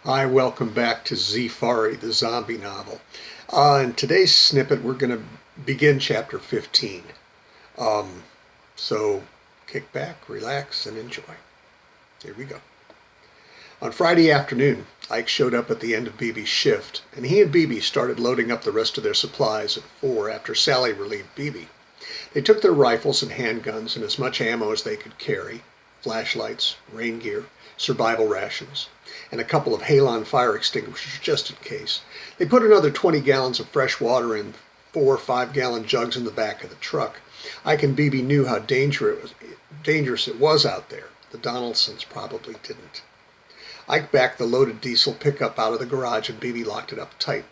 Hi, welcome back to Z-fari, the zombie novel. In today's snippet, we're going to begin chapter 15. So kick back, relax, and enjoy. Here we go. On Friday afternoon, Ike showed up at the end of Beebe's shift, and he and Beebe started loading up the rest of their supplies at 4 after Sally relieved Beebe. They took their rifles and handguns and as much ammo as they could carry, flashlights, rain gear, survival rations, and a couple of halon fire extinguishers just in case. They put another 20 gallons of fresh water in 4 5-gallon jugs in the back of the truck. Ike and Beebe knew how dangerous it was out there. The Donaldsons probably didn't. Ike backed the loaded diesel pickup out of the garage and Beebe locked it up tight.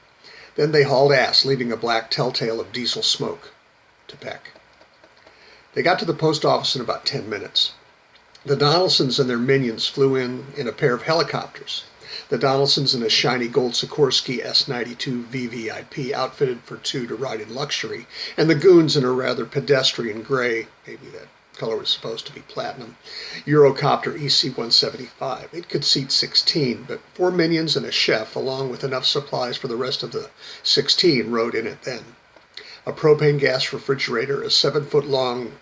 Then they hauled ass, leaving a black telltale of diesel smoke to Peck. They got to the post office in about 10 minutes. The Donaldsons and their minions flew in a pair of helicopters. The Donaldsons in a shiny gold Sikorsky S-92 VVIP outfitted for two to ride in luxury, and the goons in a rather pedestrian gray, maybe that color was supposed to be platinum, Eurocopter EC-175. It could seat 16, but 4 minions and a chef, along with enough supplies for the rest of the 16, rode in it then. A propane gas refrigerator, a 7-foot-long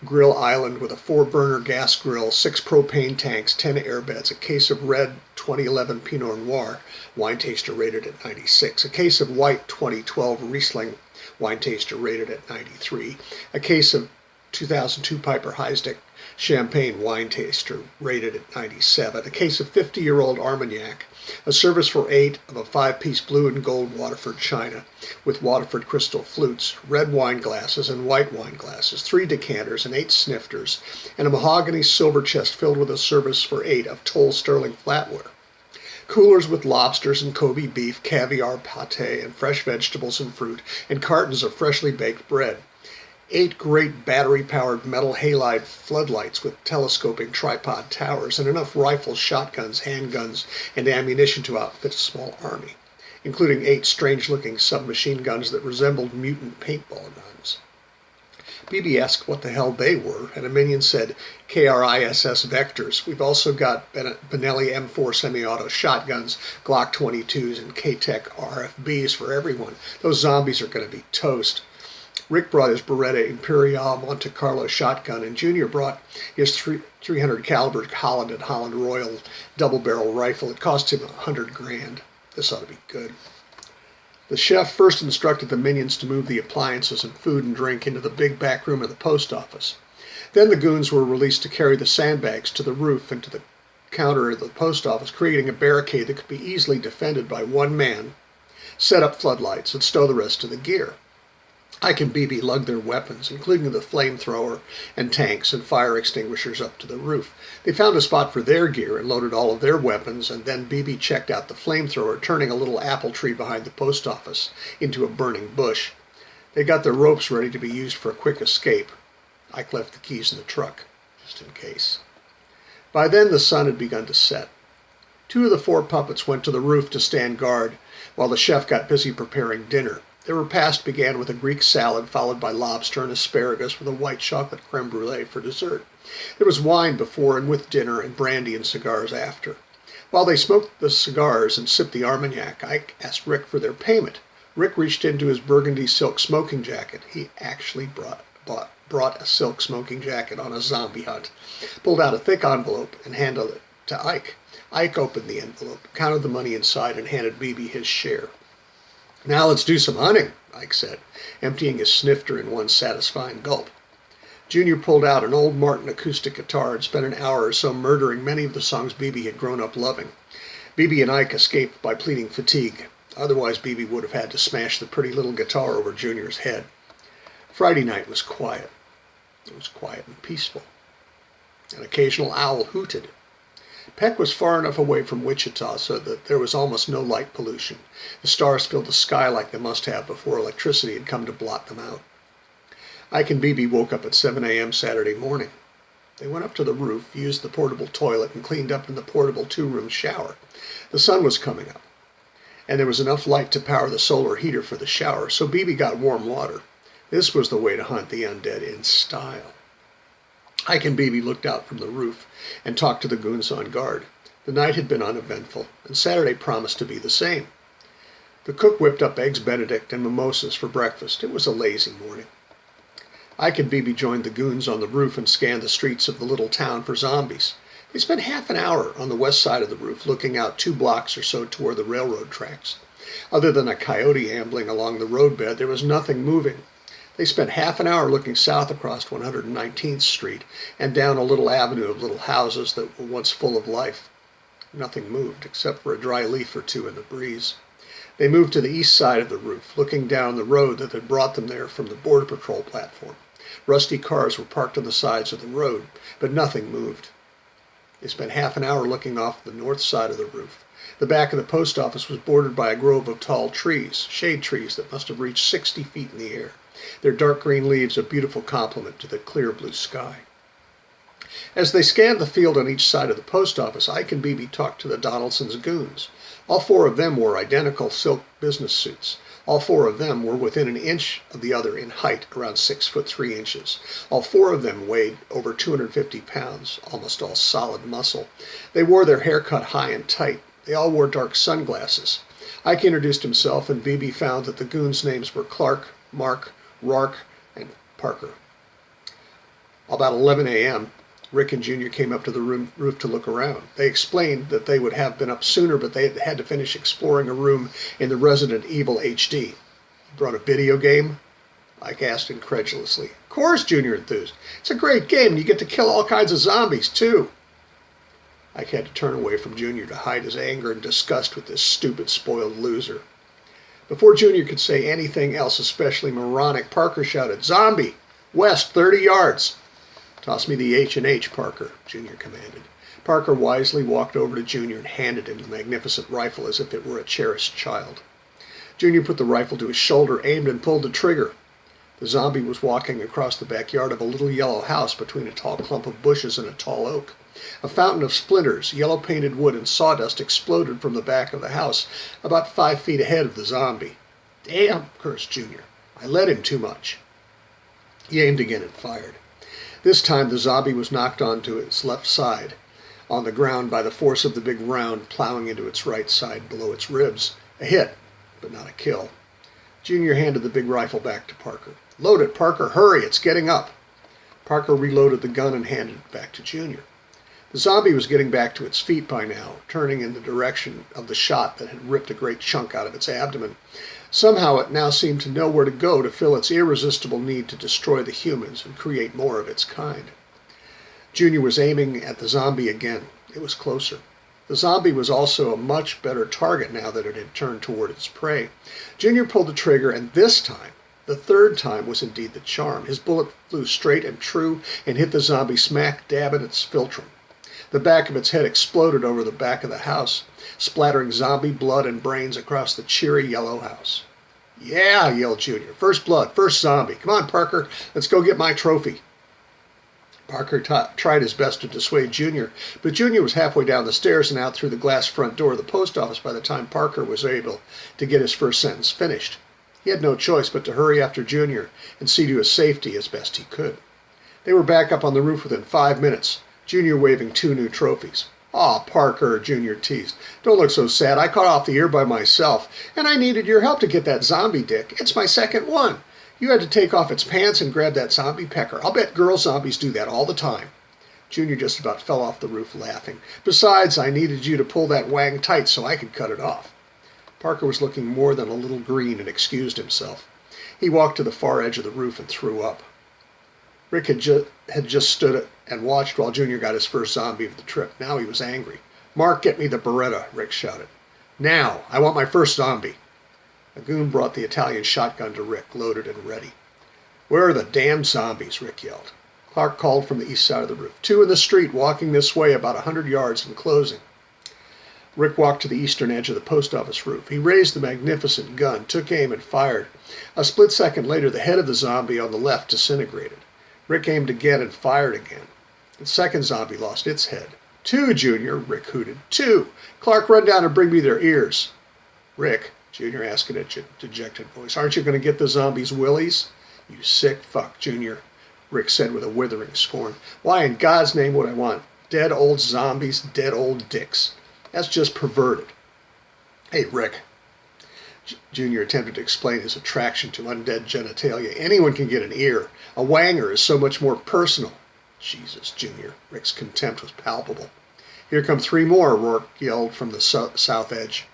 grill island with a 4-burner gas grill, 6 propane tanks, 10 airbeds, a case of red 2011 Pinot Noir, wine taster rated at 96, a case of white 2012 Riesling, wine taster rated at 93, a case of 2002 Piper Heidsieck Champagne wine taster rated at 97, a case of 50-year-old Armagnac, a service for 8 of a 5-piece blue and gold Waterford china with Waterford crystal flutes, red wine glasses and white wine glasses, 3 decanters and 8 snifters, and a mahogany silver chest filled with a service for 8 of Toll Sterling flatware. Coolers with lobsters and Kobe beef, caviar, pate, and fresh vegetables and fruit, and cartons of freshly baked bread. 8 great battery-powered metal halide floodlights with telescoping tripod towers, and enough rifles, shotguns, handguns, and ammunition to outfit a small army, including 8 strange-looking submachine guns that resembled mutant paintball guns. Beebe asked what the hell they were, and a minion said, KRISS Vectors. We've also got Benelli M4 semi-auto shotguns, Glock 22s, and K-Tech RFBs for everyone. Those zombies are going to be toast. Rick brought his Beretta Imperial Monte Carlo shotgun, and Junior brought his 300 caliber Holland and Holland Royal double-barrel rifle. It cost him $100 grand. This ought to be good. The chef first instructed the minions to move the appliances and food and drink into the big back room of the post office. Then the goons were released to carry the sandbags to the roof and to the counter of the post office, creating a barricade that could be easily defended by one man, set up floodlights, and stow the rest of the gear. Ike and Beebe lugged their weapons, including the flamethrower and tanks and fire extinguishers, up to the roof. They found a spot for their gear and loaded all of their weapons, and then Beebe checked out the flamethrower, turning a little apple tree behind the post office into a burning bush. They got their ropes ready to be used for a quick escape. Ike left the keys in the truck, just in case. By then the sun had begun to set. 2 of the 4 puppets went to the roof to stand guard, while the chef got busy preparing dinner. Their repast began with a Greek salad, followed by lobster and asparagus with a white chocolate creme brulee for dessert. There was wine before and with dinner, and brandy and cigars after. While they smoked the cigars and sipped the Armagnac, Ike asked Rick for their payment. Rick reached into his burgundy silk smoking jacket. He actually brought a silk smoking jacket on a zombie hunt, pulled out a thick envelope, and handed it to Ike. Ike opened the envelope, counted the money inside, and handed Beebe his share. Now let's do some hunting, Ike said, emptying his snifter in one satisfying gulp. Junior pulled out an old Martin acoustic guitar and spent an hour or so murdering many of the songs Beebe had grown up loving. Beebe and Ike escaped by pleading fatigue. Otherwise, Beebe would have had to smash the pretty little guitar over Junior's head. Friday night was quiet. It was quiet and peaceful. An occasional owl hooted. Peck was far enough away from Wichita so that there was almost no light pollution. The stars filled the sky like they must have before electricity had come to blot them out. Ike and Beebe woke up at 7 a.m. Saturday morning. They went up to the roof, used the portable toilet, and cleaned up in the portable 2-room shower. The sun was coming up, and there was enough light to power the solar heater for the shower, so Beebe got warm water. This was the way to hunt the undead in style. Ike and Beebe looked out from the roof and talked to the goons on guard. The night had been uneventful, and Saturday promised to be the same. The cook whipped up eggs Benedict and mimosas for breakfast. It was a lazy morning. Ike and Bibi joined the goons on the roof and scanned the streets of the little town for zombies. They spent half an hour on the west side of the roof, looking out 2 blocks or so toward the railroad tracks. Other than a coyote ambling along the roadbed, there was nothing moving. They spent half an hour looking south across 119th Street and down a little avenue of little houses that were once full of life. Nothing moved, except for a dry leaf or two in the breeze. They moved to the east side of the roof, looking down the road that had brought them there from the Border Patrol platform. Rusty cars were parked on the sides of the road, but nothing moved. They spent half an hour looking off the north side of the roof. The back of the post office was bordered by a grove of tall trees, shade trees that must have reached 60 feet in the air, their dark green leaves a beautiful complement to the clear blue sky. As they scanned the field on each side of the post office, Ike and Bibi talked to the Donaldson's goons. All 4 of them wore identical silk business suits. All 4 of them were within an inch of the other in height, around 6 foot 3 inches. All 4 of them weighed over 250 pounds, almost all solid muscle. They wore their hair cut high and tight. They all wore dark sunglasses. Ike introduced himself, and Bibi found that the goons' names were Clark, Mark, Rark, and Parker. About 11 a.m., Rick and Junior came up to the roof to look around. They explained that they would have been up sooner, but they had to finish exploring a room in the Resident Evil HD. "You brought a video game?" Ike asked incredulously. "Of course," Junior enthused. "It's a great game, and you get to kill all kinds of zombies, too." Ike had to turn away from Junior to hide his anger and disgust with this stupid, spoiled loser. Before Junior could say anything else especially moronic, Parker shouted, "Zombie! West, 30 yards!" "Toss me the H&H, Parker," Junior commanded. Parker wisely walked over to Junior and handed him the magnificent rifle as if it were a cherished child. Junior put the rifle to his shoulder, aimed, and pulled the trigger. The zombie was walking across the backyard of a little yellow house between a tall clump of bushes and a tall oak. A fountain of splinters, yellow-painted wood, and sawdust exploded from the back of the house about 5 feet ahead of the zombie. "Damn," cursed Junior. "I let him too much." He aimed again and fired. This time the zombie was knocked onto its left side, on the ground by the force of the big round plowing into its right side below its ribs. A hit, but not a kill. Junior handed the big rifle back to Parker. "Load it, Parker, hurry, it's getting up." Parker reloaded the gun and handed it back to Junior. The zombie was getting back to its feet by now, turning in the direction of the shot that had ripped a great chunk out of its abdomen. Somehow it now seemed to know where to go to fill its irresistible need to destroy the humans and create more of its kind. Junior was aiming at the zombie again. It was closer. The zombie was also a much better target now that it had turned toward its prey. Junior pulled the trigger, and this time, the third time, was indeed the charm. His bullet flew straight and true and hit the zombie smack dab in its philtrum. The back of its head exploded over the back of the house, splattering zombie blood and brains across the cheery yellow house. "Yeah," yelled Junior. "First blood, first zombie. Come on, Parker, let's go get my trophy." Parker tried his best to dissuade Junior, but Junior was halfway down the stairs and out through the glass front door of the post office by the time Parker was able to get his first sentence finished. He had no choice but to hurry after Junior and see to his safety as best he could. They were back up on the roof within 5 minutes, Junior waving 2 new trophies. "Aw, Parker," Junior teased. "Don't look so sad. I caught off the ear by myself, and I needed your help to get that zombie dick. It's my second one. You had to take off its pants and grab that zombie pecker. I'll bet girl zombies do that all the time." Junior just about fell off the roof laughing. "Besides, I needed you to pull that wang tight so I could cut it off." Parker was looking more than a little green and excused himself. He walked to the far edge of the roof and threw up. Rick had just stood and watched while Junior got his first zombie of the trip. Now he was angry. "Mark, get me the Beretta," Rick shouted. "Now! I want my first zombie." A goon brought the Italian shotgun to Rick, loaded and ready. "Where are the damn zombies?" Rick yelled. Clark called from the east side of the roof. "2 in the street, walking this way about 100 yards and closing." Rick walked to the eastern edge of the post office roof. He raised the magnificent gun, took aim, and fired. A split second later, the head of the zombie on the left disintegrated. Rick aimed again and fired again. The second zombie lost its head. "2, Junior," Rick hooted. "2! Clark, run down and bring me their ears." "Rick," Junior asked in a dejected voice, "aren't you going to get the zombies' willies?" "You sick fuck, Junior," Rick said with a withering scorn. "Why in God's name would I want Dead old zombies, dead old dicks. That's just perverted. Hey, Rick. Junior attempted to explain his attraction to undead genitalia. Anyone can get an ear. A wanger is so much more personal. Jesus, Junior. Rick's contempt was palpable. Here come three more, Rourke yelled from the south edge.